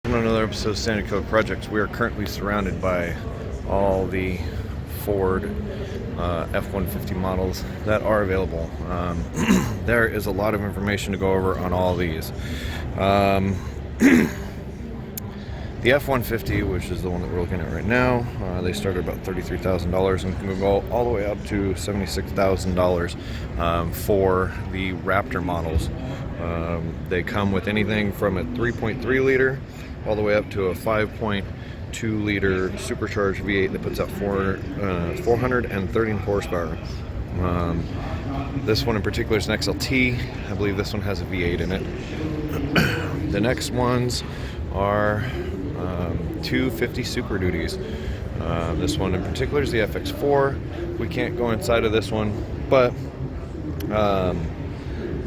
On another episode of Standard Code Projects, we are currently surrounded by all the Ford F-150 models that are available. There is a lot of information to go over on all these. The F-150, which is the one that we're looking at right now, they start at about $33,000 and can go all the way up to $76,000 for the Raptor models. They come with anything from a 3.3 liter all the way up to a 5.2 liter supercharged V8 that puts out 430 horsepower. This one in particular is an XLT. I believe this one has a V8 in it. The next ones are 250 Super Duties. This one in particular is the FX4. We can't go inside of this one, but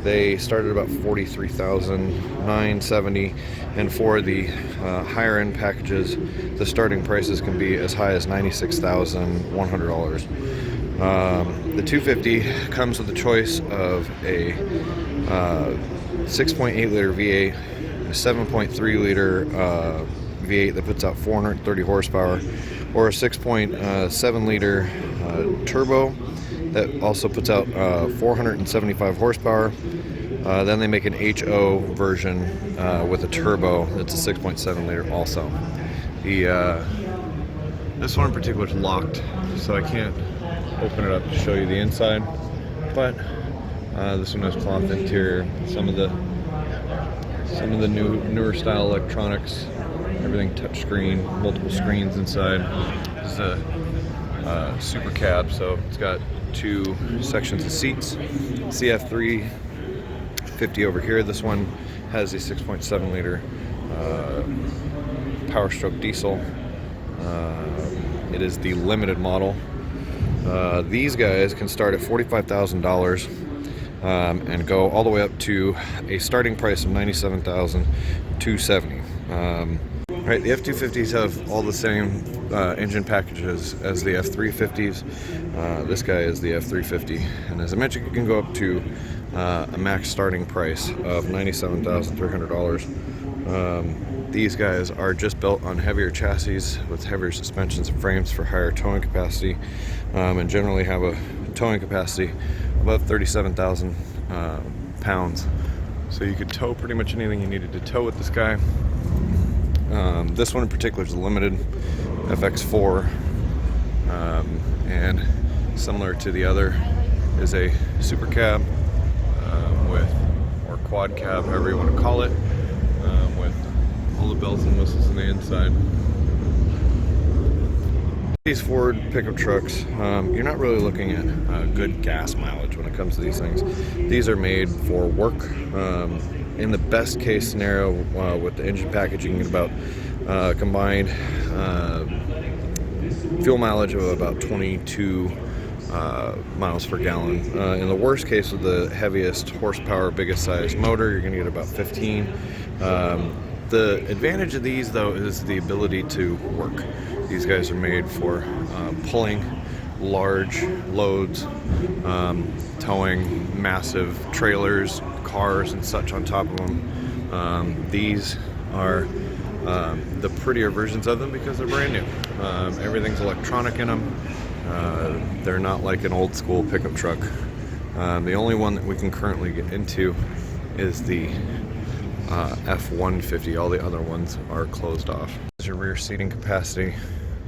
they started about $43,970, and for the higher end packages, the starting prices can be as high as $96,100. The 250 comes with a choice of a 6.8 liter V8, a 7.3 liter V8 that puts out 430 horsepower, or a 6.7 liter turbo that also puts out 475 horsepower. Then they make an HO version with a turbo that's a 6.7 liter also. This one in particular is locked, so I can't open it up to show you the inside, but this one has cloth interior. Some of the newer style electronics, everything touchscreen, multiple screens inside. This is a super cab, so it's got two sections of seats. It's the F-350 over here. This one has a 6.7 liter Power Stroke diesel. It is the limited model. These guys can start at $45,000 and go all the way up to a starting price of $97,270. Right, the F-250s have all the same engine packages as the F-350s. This guy is the F-350, and as I mentioned, you can go up to a max starting price of $97,300. These guys are just built on heavier chassis with heavier suspensions and frames for higher towing capacity, and generally have a towing capacity above 37,000 pounds. So you could tow pretty much anything you needed to tow with this guy. This one in particular is a limited FX4, and similar to the other is a super cab or quad cab, however you want to call it, with all the bells and whistles on the inside. These Ford pickup trucks, you're not really looking at good gas mileage when it comes to these things. These are made for work. In the best case scenario, with the engine package, you can get about combined fuel mileage of about 22 miles per gallon. In the worst case, with the heaviest horsepower, biggest size motor, you're going to get about 15. The advantage of these, though, is the ability to work. These guys are made for pulling large loads, towing massive trailers, cars, and such on top of them. These are the prettier versions of them because they're brand new. Everything's electronic in them. They're not like an old school pickup truck. The only one that we can currently get into is the F-150. All the other ones are closed off. This is your rear seating capacity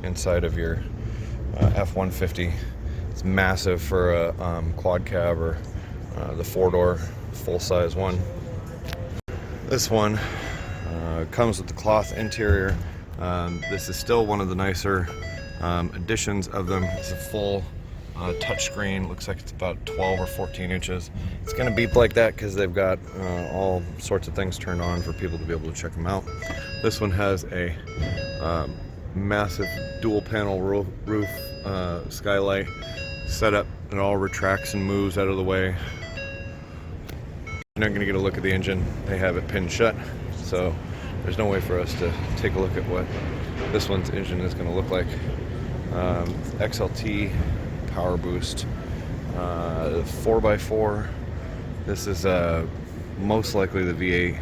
inside of your F-150. It's massive for a quad cab or the four-door full-size one. This one comes with the cloth interior. This is still one of the nicer additions of them. It's a full touchscreen. Looks like it's about 12 or 14 inches. It's going to beep like that because they've got all sorts of things turned on for people to be able to check them out. This one has a massive dual panel roof skylight setup. It all retracts and moves out of the way. You're not going to get a look at the engine. They have it pinned shut, so there's no way for us to take a look at what this one's engine is going to look like. XLT power boost, 4x4. This is most likely the V8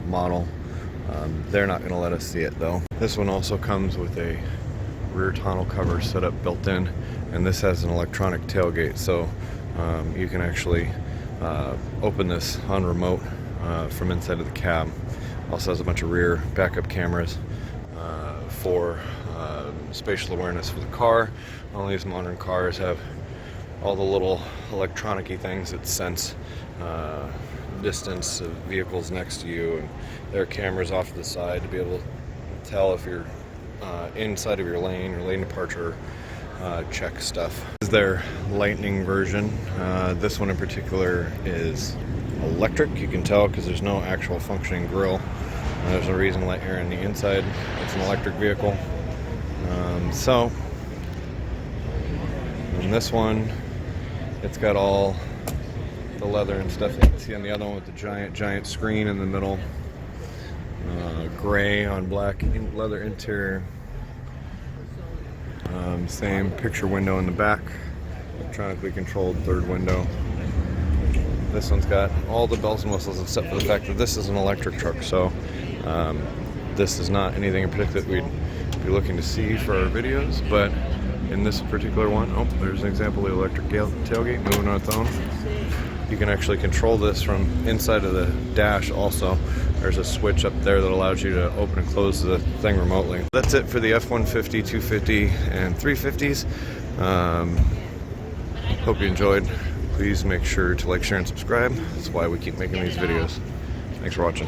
model. They're not going to let us see it though. This one also comes with a rear tonneau cover setup built in, and this has an electronic tailgate, so you can actually open this on remote from inside of the cab. Also has a bunch of rear backup cameras for spatial awareness for the car. All these modern cars have all the little electronic-y things that sense distance of vehicles next to you, and there are cameras off to the side to be able to tell if you're inside of your lane or lane departure, check stuff. This is their Lightning version. This one in particular is electric. You can tell because there's no actual functioning grille. There's no reason to let air in the inside. It's an electric vehicle. And this one, it's got all the leather and stuff that you can see on the other one with the giant screen in the middle. Gray on black leather interior. Same picture window in the back. Electronically controlled third window. This one's got all the bells and whistles except for the fact that this is an electric truck. So this is not anything in particular that we'd be looking to see for our videos, but in this particular one, oh, there's an example of the electric tailgate moving on its own. You can actually control this from inside of the dash also. There's a switch up there that allows you to open and close the thing remotely. That's it for the F-150, 250, and 350s. Hope you enjoyed. Please make sure to like, share, and subscribe. That's why we keep making these videos. Thanks for watching.